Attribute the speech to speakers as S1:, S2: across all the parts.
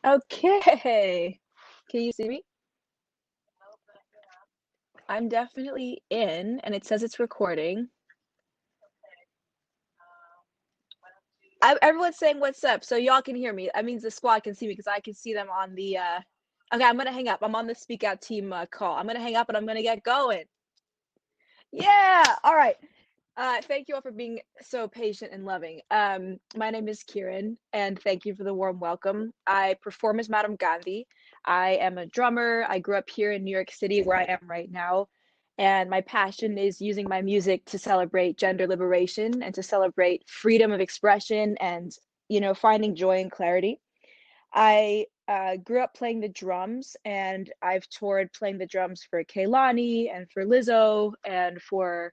S1: Okay. Can you see me? I'm definitely in, and it says it's recording. Everyone's saying what's up, so y'all can hear me. That means the squad can see me because I can see them on the. Okay, I'm gonna hang up. I'm on the SpeakOut team call. I'm gonna hang up and I'm gonna get going. Yeah. All right. Thank you all for being so patient and loving. My name is Kiran, and thank you for the warm welcome. I perform as Madame Gandhi. I am a drummer. I grew up here in New York City, where I am right now. And my passion is using my music to celebrate gender liberation and to celebrate freedom of expression and, finding joy and clarity. I grew up playing the drums, and I've toured playing the drums for Kehlani and for Lizzo and for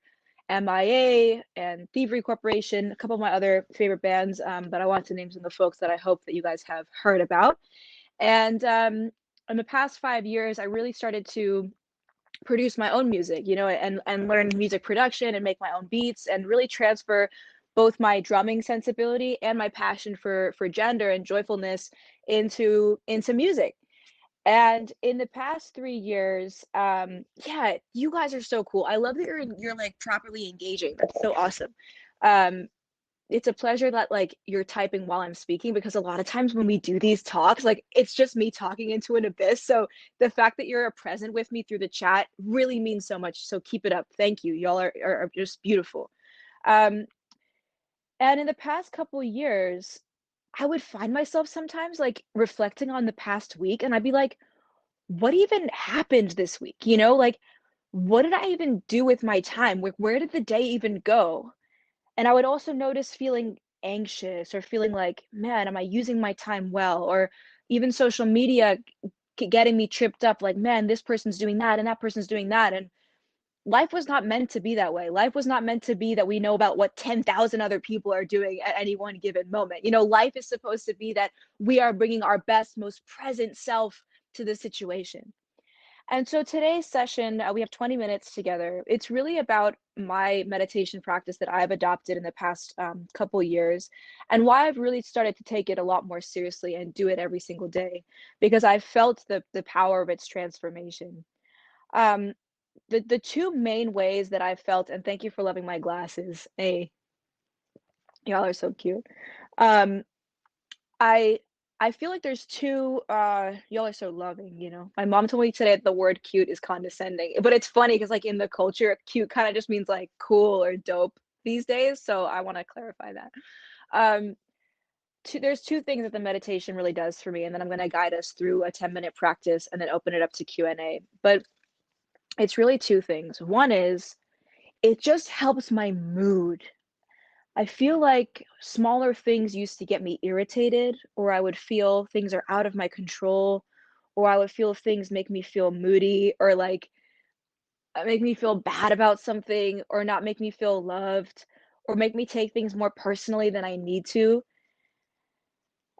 S1: MIA and Thievery Corporation, a couple of my other favorite bands, but I want to name some of the folks that I hope that you guys have heard about. And in the past 5 years, I really started to produce my own music, and learn music production and make my own beats and really transfer both my drumming sensibility and my passion for gender and joyfulness into music. And in the past 3 years, yeah, you guys are so cool. I love that you're like properly engaging. That's so awesome. Um, it's a pleasure that like you're typing while I'm speaking, because a lot of times when we do these talks, like it's just me talking into an abyss. So the fact that you're present with me through the chat really means so much. So keep it up. Thank you. Y'all are just beautiful. Um, and in the past couple years, I would find myself sometimes like reflecting on the past week, and I'd be like, what even happened this week? Like, what did I even do with my time? Where did the day even go? And I would also notice feeling anxious or feeling like, man, am I using my time well? Or even social media getting me tripped up, like, man, this person's doing that and that person's doing that. And life was not meant to be that way. Life was not meant to be that we know about what 10,000 other people are doing at any one given moment. Life is supposed to be that we are bringing our best, most present self to the situation. And so today's session, we have 20 minutes together. It's really about my meditation practice that I've adopted in the past couple years, and why I've really started to take it a lot more seriously and do it every single day, because I've felt the power of its transformation. Um, the two main ways that I've felt, and thank you for loving my glasses. Hey, y'all are so cute. Um, I I feel like there's two y'all are so loving, My mom told me today that the word cute is condescending. But it's funny because like in the culture, cute kind of just means like cool or dope these days. So I want to clarify that. Um there's two things that the meditation really does for me, and then I'm going to guide us through a 10-minute practice and then open it up to Q&A. But it's really two things. One is it just helps my mood. I feel like smaller things used to get me irritated, or I would feel things are out of my control, or I would feel things make me feel moody, or like make me feel bad about something, or not make me feel loved, or make me take things more personally than I need to.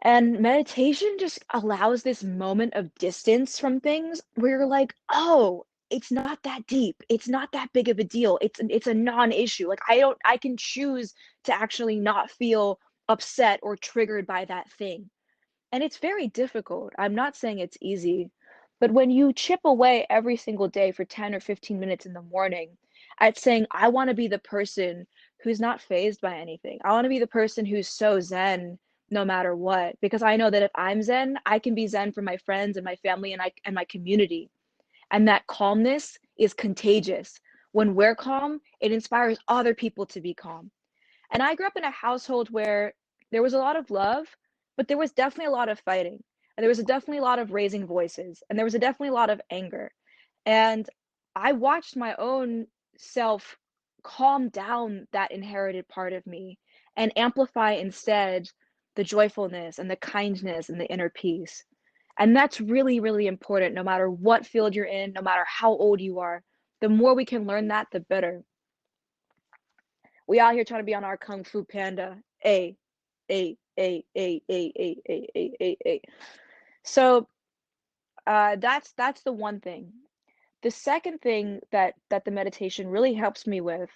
S1: And meditation just allows this moment of distance from things where you're like, oh, it's not that deep. It's not that big of a deal. It's a non-issue. Like I can choose to actually not feel upset or triggered by that thing. And it's very difficult. I'm not saying it's easy, but when you chip away every single day for 10 or 15 minutes in the morning at saying, I want to be the person who's not fazed by anything. I want to be the person who's so zen no matter what, because I know that if I'm zen, I can be zen for my friends and my family and my community. And that calmness is contagious. When we're calm, it inspires other people to be calm. And I grew up in a household where there was a lot of love, but there was definitely a lot of fighting. And there was definitely a lot of raising voices. And there was definitely a lot of anger. And I watched my own self calm down that inherited part of me and amplify instead the joyfulness and the kindness and the inner peace. And that's really, really important no matter what field you're in, no matter how old you are. The more we can learn that, the better. We out here trying to be on our Kung Fu Panda. A. So that's the one thing. The second thing that the meditation really helps me with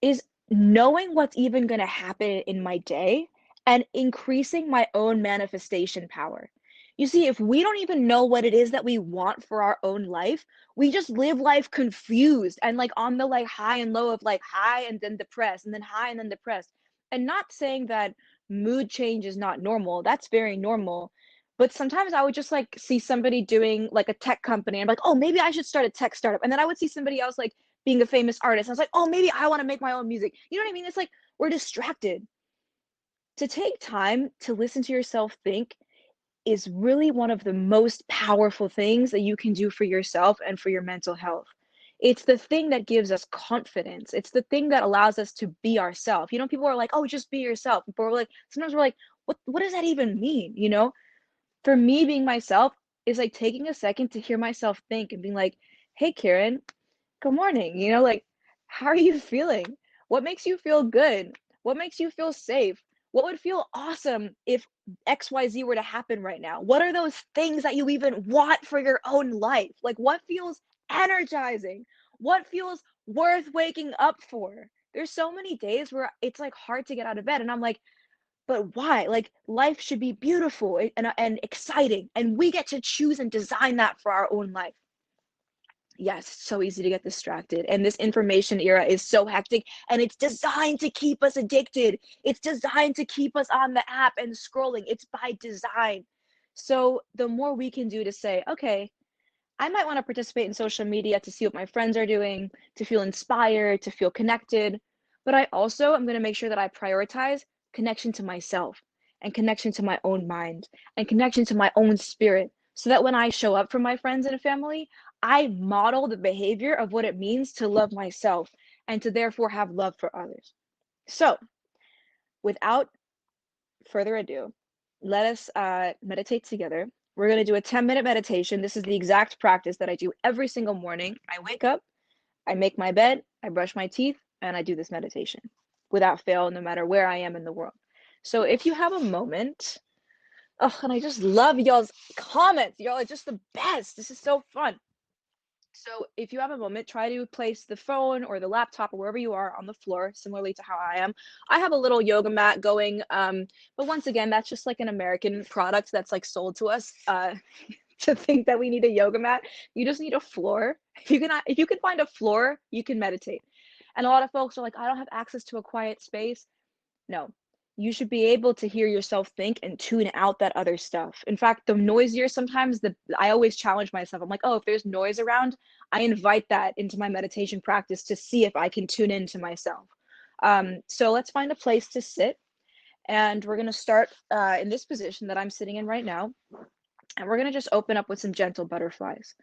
S1: is knowing what's even going to happen in my day and increasing my own manifestation power. You see, if we don't even know what it is that we want for our own life, we just live life confused and like on the like high and low of like high and then depressed and then high and then depressed. And not saying that mood change is not normal, that's very normal. But sometimes I would just like see somebody doing like a tech company and I'm like, oh, maybe I should start a tech startup. And then I would see somebody else like being a famous artist. I was like, oh, maybe I want to make my own music. You know what I mean? It's like we're distracted. To take time to listen to yourself think is really one of the most powerful things that you can do for yourself and for your mental health. It's the thing that gives us confidence. It's the thing that allows us to be ourselves. You know, people are like, oh, just be yourself. But we're like, sometimes we're like, what does that even mean? You know, for me, being myself is like taking a second to hear myself think and being like, hey, Kiran, good morning. You know, like, how are you feeling? What makes you feel good? What makes you feel safe? What would feel awesome if XYZ were to happen right now? What are those things that you even want for your own life? Like, what feels energizing? What feels worth waking up for? There's so many days where it's like hard to get out of bed. And I'm like, but why? Like, life should be beautiful and exciting. And we get to choose and design that for our own life. Yes, it's so easy to get distracted. And this information era is so hectic and it's designed to keep us addicted. It's designed to keep us on the app and scrolling. It's by design. So the more we can do to say, okay, I might want to participate in social media to see what my friends are doing, to feel inspired, to feel connected. But I also am going to make sure that I prioritize connection to myself and connection to my own mind and connection to my own spirit so that when I show up for my friends and family, I model the behavior of what it means to love myself and to therefore have love for others. So, without further ado, let us meditate together. We're going to do a 10-minute meditation. This is the exact practice that I do every single morning. I wake up, I make my bed, I brush my teeth, and I do this meditation without fail, no matter where I am in the world. So if you have a moment, oh, and I just love y'all's comments. Y'all are just the best. This is so fun. So if you have a moment, try to place the phone or the laptop or wherever you are on the floor, similarly to how I am. I have a little yoga mat going, but once again, that's just like an American product that's like sold to us to think that we need a yoga mat. You just need a floor. If you can find a floor, you can meditate. And a lot of folks are like, I don't have access to a quiet space. No, you should be able to hear yourself think and tune out that other stuff. In fact, the noisier sometimes, I always challenge myself. I'm like, oh, if there's noise around, I invite that into my meditation practice to see if I can tune into myself. So let's find a place to sit. And we're going to start in this position that I'm sitting in right now. And we're going to just open up with some gentle butterflies.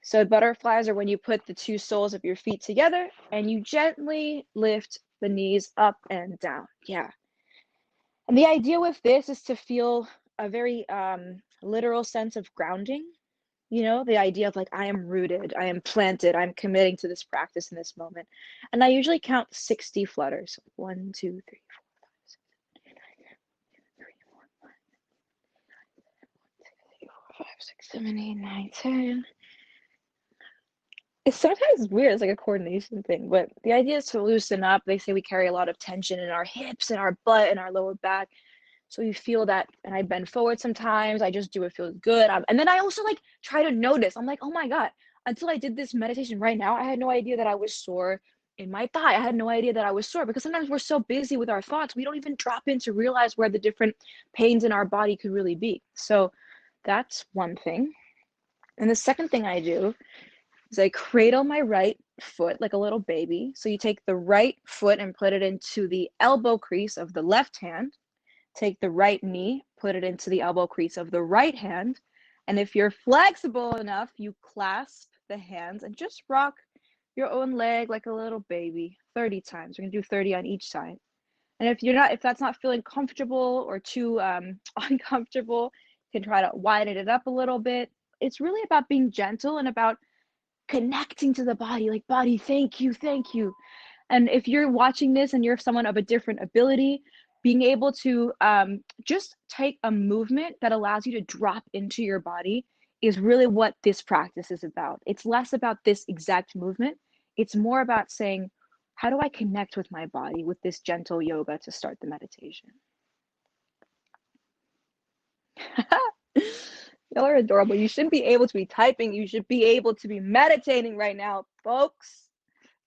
S1: So butterflies are when you put the two soles of your feet together and you gently lift the knees up and down. Yeah. And the idea with this is to feel a very literal sense of grounding. You know, the idea of like, I am rooted, I am planted, I'm committing to this practice in this moment. And I usually count 60 flutters. 1, 2, 3, 4, 5, 6, 7, 8, 9, 10. It's sometimes weird. It's like a coordination thing, but the idea is to loosen up. They say we carry a lot of tension in our hips and our butt and our lower back. So you feel that, and I bend forward sometimes. I just do it feels good. And then I also like try to notice. I'm like, oh my God, until I did this meditation right now, I had no idea that I was sore in my thigh. I had no idea that I was sore because sometimes we're so busy with our thoughts, we don't even drop in to realize where the different pains in our body could really be. So that's one thing. And the second thing I do is I cradle my right foot like a little baby. So you take the right foot and put it into the elbow crease of the left hand. Take the right knee, put it into the elbow crease of the right hand. And if you're flexible enough, you clasp the hands and just rock your own leg like a little baby 30 times. We're going to do 30 on each side. And if that's not feeling comfortable or too uncomfortable, you can try to widen it up a little bit. It's really about being gentle and about connecting to the body, like, body, thank you, thank you. And if you're watching this and you're someone of a different ability, being able to just take a movement that allows you to drop into your body is really what this practice is about. It's less about this exact movement. It's more about saying, how do I connect with my body with this gentle yoga to start the meditation? Y'all are adorable. You shouldn't be able to be typing. You should be able to be meditating right now, folks.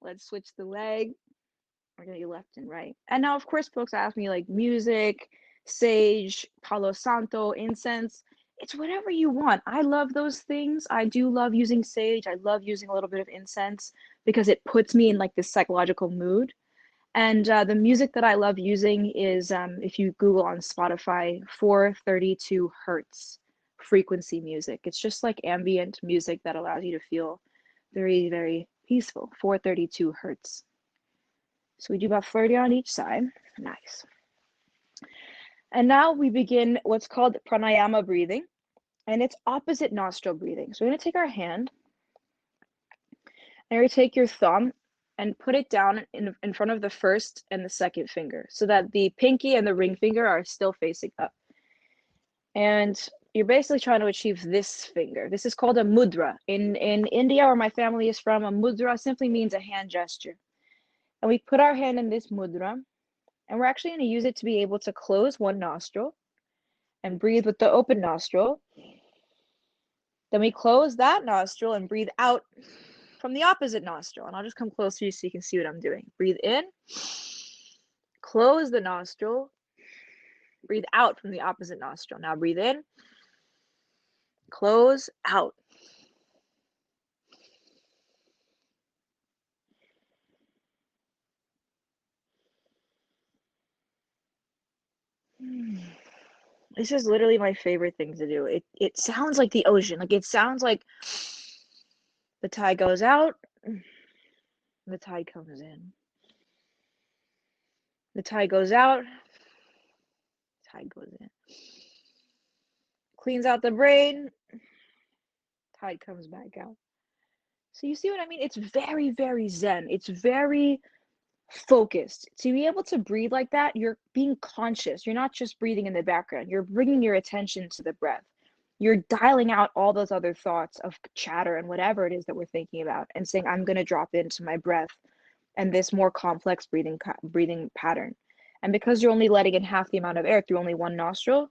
S1: Let's switch the leg. We're going to do left and right. And now, of course, folks ask me like music, sage, Palo Santo, incense. It's whatever you want. I love those things. I do love using sage. I love using a little bit of incense because it puts me in like this psychological mood. And the music that I love using is, if you Google on Spotify, 432 hertz frequency music. It's just like ambient music that allows you to feel very, very peaceful. 432 hertz. So we do about 30 on each side. Nice. And now we begin what's called pranayama breathing, and it's opposite nostril breathing. So we're going to take our hand, and you're going to take your thumb and put it down in front of the first and the second finger so that the pinky and the ring finger are still facing up. And you're basically trying to achieve this finger. This is called a mudra. In India, where my family is from, a mudra simply means a hand gesture. And we put our hand in this mudra, and we're actually going to use it to be able to close one nostril and breathe with the open nostril. Then we close that nostril and breathe out from the opposite nostril. And I'll just come close to you so you can see what I'm doing. Breathe in, close the nostril, breathe out from the opposite nostril. Now breathe in, close, out. This is literally my favorite thing to do. It sounds like the ocean. Like it sounds like the tide goes out, the tide comes in. The tide goes out, tide goes in. Cleans out the brain, tide comes back out. So you see what I mean? It's very, very zen. It's very focused. To be able to breathe like that, you're being conscious. You're not just breathing in the background. You're bringing your attention to the breath. You're dialing out all those other thoughts of chatter and whatever it is that we're thinking about and saying, I'm going to drop into my breath and this more complex breathing pattern. And because you're only letting in half the amount of air through only one nostril,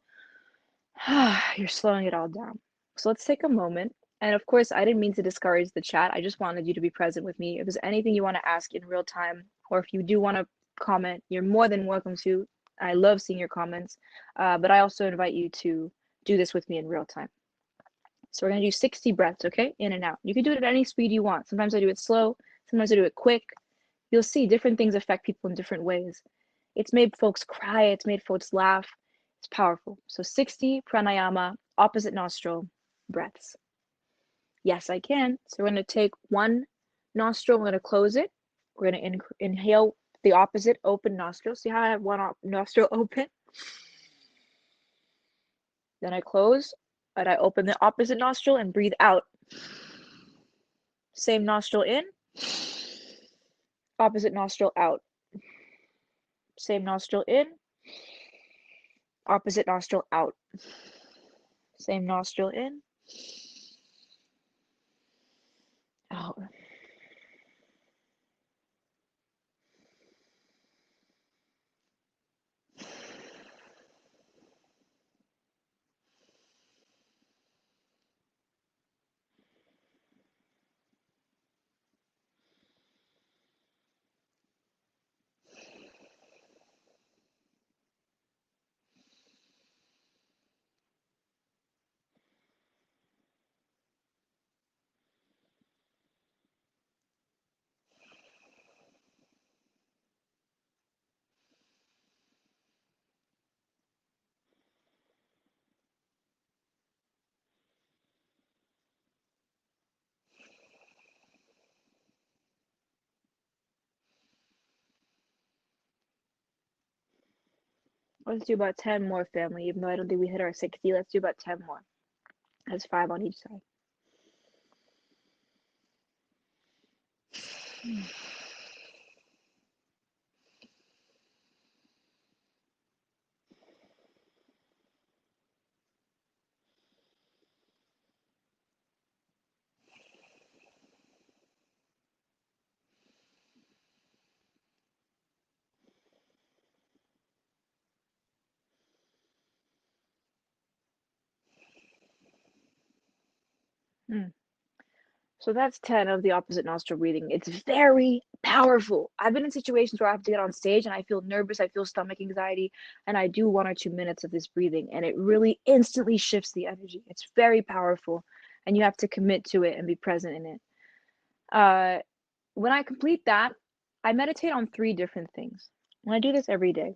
S1: you're slowing it all down. So let's take a moment. And of course, I didn't mean to discourage the chat. I just wanted you to be present with me. If there's anything you want to ask in real time, or if you do want to comment, you're more than welcome to. I love seeing your comments, but I also invite you to do this with me in real time. So we're going to do 60 breaths, okay? In and out. You can do it at any speed you want. Sometimes I do it slow. Sometimes I do it quick. You'll see different things affect people in different ways. It's made folks cry. It's made folks laugh. It's powerful. So 60 pranayama, opposite nostril breaths. Yes, I can. So we're going to take one nostril. We're going to close it. We're going to inhale the opposite open nostril. See how I have one nostril open? Then I close, and I open the opposite nostril and breathe out. Same nostril in, opposite nostril out. Same nostril in, opposite nostril out. Same nostril in, out. Let's do about 10 more, family. Even though I don't think we hit our 60, let's do about 10 more. That's 5 on each side. So that's 10 of the opposite nostril breathing. It's very powerful. I've been in situations where I have to get on stage and I feel nervous, I feel stomach anxiety, and I do 1 or 2 minutes of this breathing, and it really instantly shifts the energy. It's very powerful, and you have to commit to it and be present in it. When I complete that, I meditate on 3 different things. And I do this every day.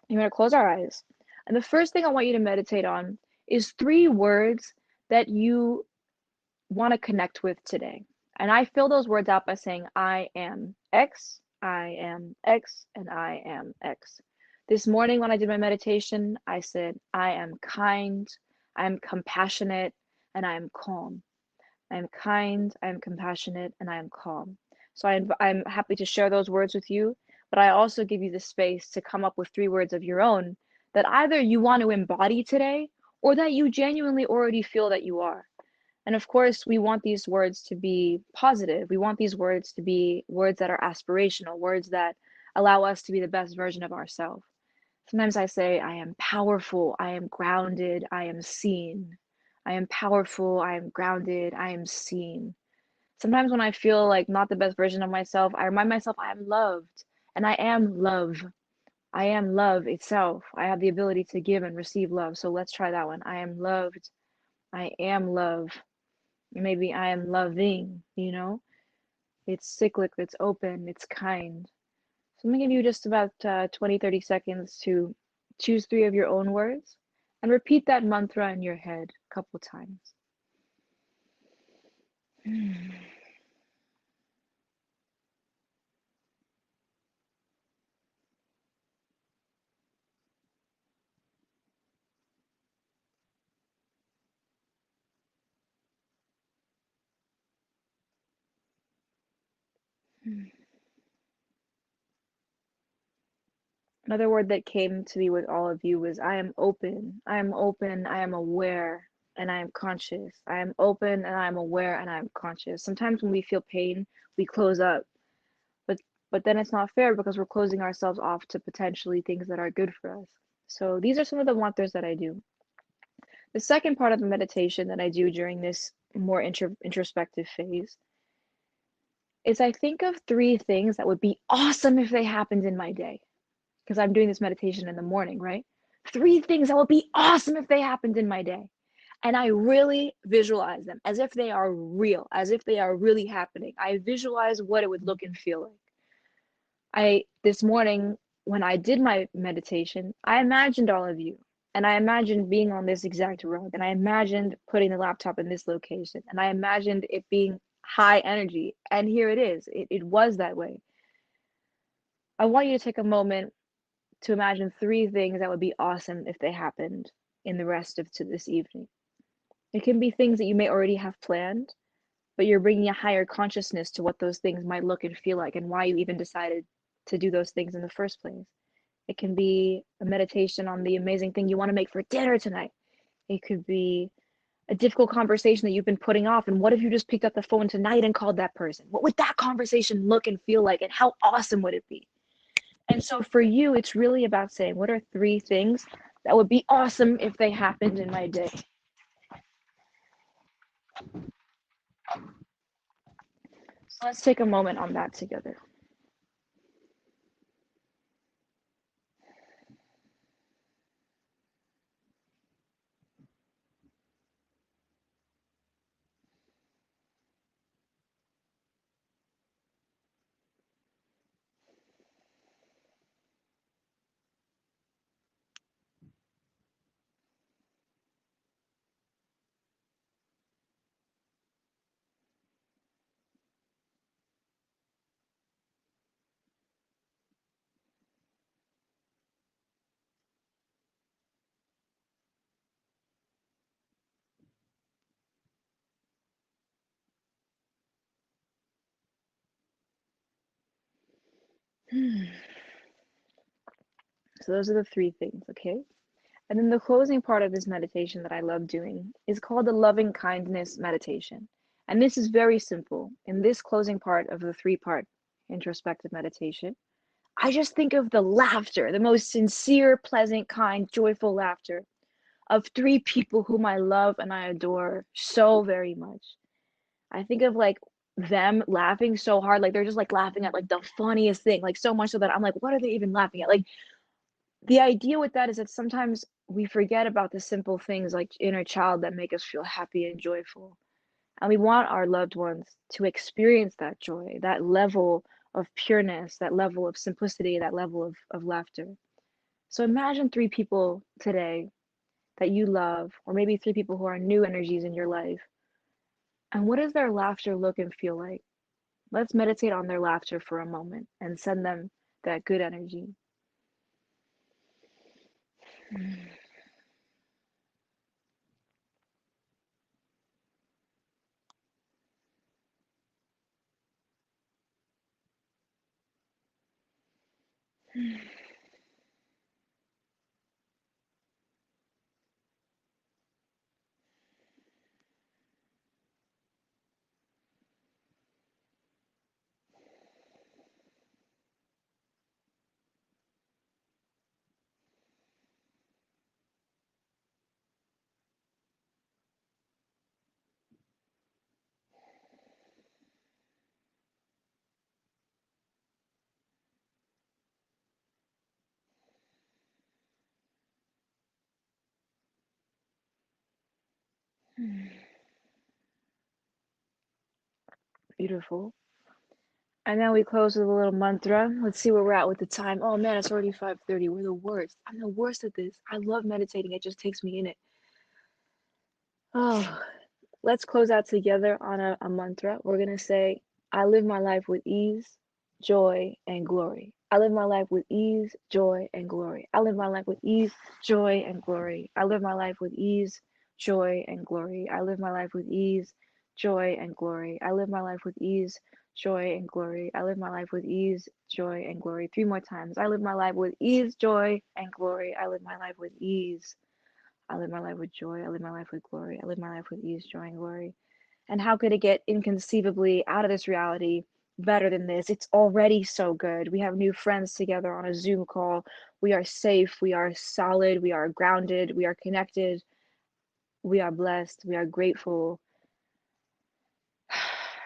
S1: You're going to close our eyes. And the first thing I want you to meditate on is 3 words that you want to connect with today. And I fill those words out by saying, I am X, I am X, and I am X. This morning when I did my meditation, I said, I am kind, I am compassionate, and I am calm. I am kind, I am compassionate, and I am calm. So I'm happy to share those words with you, but I also give you the space to come up with 3 words of your own that either you want to embody today or that you genuinely already feel that you are. And of course, we want these words to be positive. We want these words to be words that are aspirational, words that allow us to be the best version of ourselves. Sometimes I say, I am powerful, I am grounded, I am seen. I am powerful, I am grounded, I am seen. Sometimes when I feel like not the best version of myself, I remind myself I am loved, and I am love. I am love itself. I have the ability to give and receive love. So let's try that one. I am loved. I am love. Maybe I am loving, It's cyclic, it's open, it's kind. So I'm going to give you just about 20-30 seconds to choose 3 of your own words and repeat that mantra in your head a couple times. Another word that came to me with all of you was I am open. I am open. I am aware and I am conscious. I am open and I am aware and I am conscious. Sometimes when we feel pain, we close up. But then it's not fair because we're closing ourselves off to potentially things that are good for us. So these are some of the mantras that I do. The second part of the meditation that I do during this more introspective phase is I think of 3 things that would be awesome if they happened in my day. Because I'm doing this meditation in the morning, right? 3 things that would be awesome if they happened in my day. And I really visualize them as if they are real, as if they are really happening. I visualize what it would look and feel like. This morning, when I did my meditation, I imagined all of you. And I imagined being on this exact rug. And I imagined putting the laptop in this location. And I imagined it being high energy. And here it is. It was that way. I want you to take a moment to imagine 3 things that would be awesome if they happened in the rest of this evening. It can be things that you may already have planned, but you're bringing a higher consciousness to what those things might look and feel like and why you even decided to do those things in the first place. It can be a meditation on the amazing thing you want to make for dinner tonight. It could be a difficult conversation that you've been putting off, and what if you just picked up the phone tonight and called that person? What would that conversation look and feel like, and how awesome would it be? And so for you, it's really about saying, what are 3 things that would be awesome if they happened in my day? So let's take a moment on that together. So those are the 3 things, okay? And then the closing part of this meditation that I love doing is called the loving kindness meditation. And this is very simple. In this closing part of the 3-part introspective meditation, I just think of the laughter, the most sincere, pleasant, kind, joyful laughter of 3 people whom I love and I adore so very much. I think of, like, them laughing so hard, like, they're just, like, laughing at, like, the funniest thing, like, so much so that I'm like, "What are they even laughing at?" Like, the idea with that is that sometimes we forget about the simple things like inner child that make us feel happy and joyful. And we want our loved ones to experience that joy, that level of pureness, that level of simplicity, that level of laughter. So imagine 3 people today that you love, or maybe 3 people who are new energies in your life. And what does their laughter look and feel like? Let's meditate on their laughter for a moment and send them that good energy. Beautiful. And then we close with a little mantra. Let's see where we're at with the time. Oh man, it's already 5:30. We're the worst. I'm the worst at this. I love meditating. It just takes me in it. Oh, let's close out together on a mantra. We're going to say, I live my life with ease, joy, and glory. I live my life with ease, joy, and glory. I live my life with ease, joy, and glory. I live my life with ease, joy, and glory. I live my life with ease, joy, and glory. I live my life with ease, joy, and glory. I live my life with ease, joy, and glory. 3 more times. I live my life with ease, joy, and glory. I live my life with ease. I live my life with joy. I live my life with glory. I live my life with ease, joy, and glory. And how could it get inconceivably out of this reality better than this? It's already so good. We have new friends together on a Zoom call. We are safe. We are solid. We are grounded. We are connected. We are blessed. We are grateful.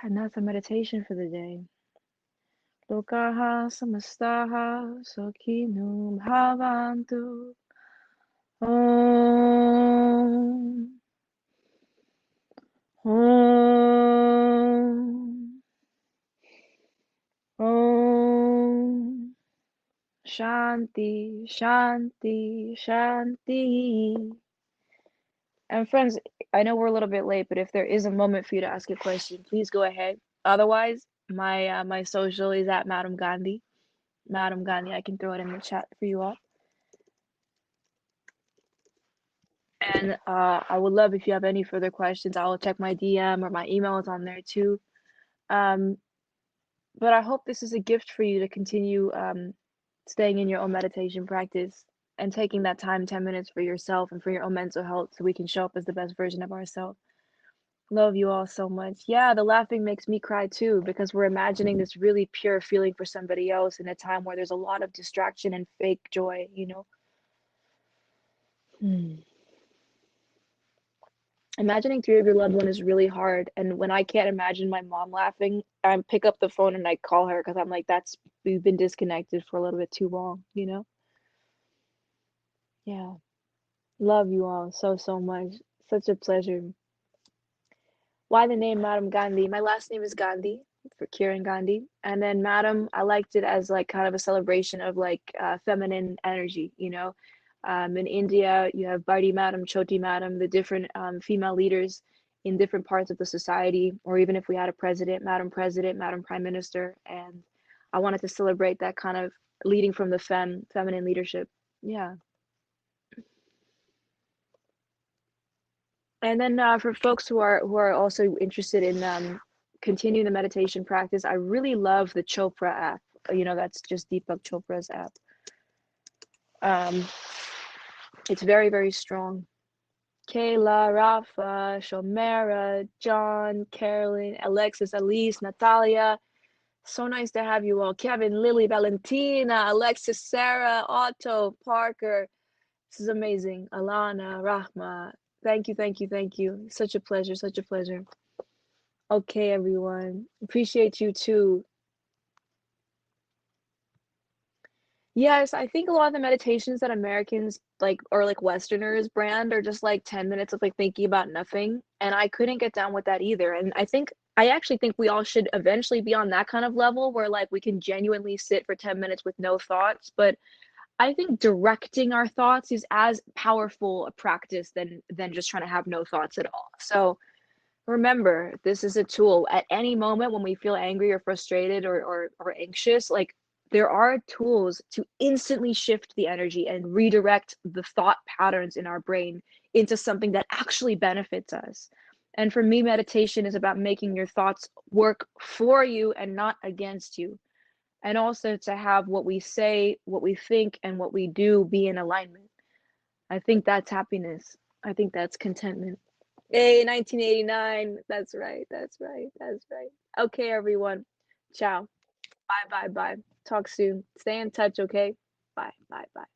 S1: And that's a meditation for the day. Lokaha samastaha sokinum havantu. Om. Om. Om. Shanti, Shanti, Shanti. And friends, I know we're a little bit late, but if there is a moment for you to ask a question, please go ahead. Otherwise, my social is at Madame Gandhi. Madame Gandhi, I can throw it in the chat for you all. And I would love if you have any further questions. I will check my DM or my email is on there too. But I hope this is a gift for you to continue staying in your own meditation practice and taking that time, 10 minutes for yourself and for your own mental health so we can show up as the best version of ourselves. Love you all so much. Yeah, the laughing makes me cry too because we're imagining this really pure feeling for somebody else in a time where there's a lot of distraction and fake joy, you know? Imagining 3 of your loved one is really hard. And when I can't imagine my mom laughing, I pick up the phone and I call her because I'm like, we've been disconnected for a little bit too long, you know? Yeah. Love you all so, so much. Such a pleasure. Why the name Madame Gandhi? My last name is Gandhi for Kiran Gandhi. And then Madam, I liked it as like kind of a celebration of like feminine energy, you know. In India, you have Badi Madam, Choti Madam, the different female leaders in different parts of the society, or even if we had a president, Madam President, Madam Prime Minister. And I wanted to celebrate that kind of leading from the feminine leadership. Yeah. And then for folks who are also interested in continuing the meditation practice, I really love the Chopra app. You know, that's just Deepak Chopra's app. It's very, very strong. Kayla, Rafa, Shomera, John, Carolyn, Alexis, Elise, Natalia. So nice to have you all. Kevin, Lily, Valentina, Alexis, Sarah, Otto, Parker, This is amazing. Alana, Rahma. Thank you, thank you, thank you. Such a pleasure, such a pleasure. Okay, everyone. Appreciate you too. Yes, I think a lot of the meditations that Americans like or like Westerners brand are just like 10 minutes of like thinking about nothing. And I couldn't get down with that either. And I actually think we all should eventually be on that kind of level where like we can genuinely sit for 10 minutes with no thoughts. But I think directing our thoughts is as powerful a practice than just trying to have no thoughts at all. So remember, this is a tool. At any moment when we feel angry or frustrated or anxious, like there are tools to instantly shift the energy and redirect the thought patterns in our brain into something that actually benefits us. And for me, meditation is about making your thoughts work for you and not against you. And also to have what we say, what we think, and what we do be in alignment. I think that's happiness. I think that's contentment. Hey, 1989. That's right. That's right. That's right. Okay, everyone. Ciao. Bye, bye, bye. Talk soon. Stay in touch, okay? Bye, bye, bye.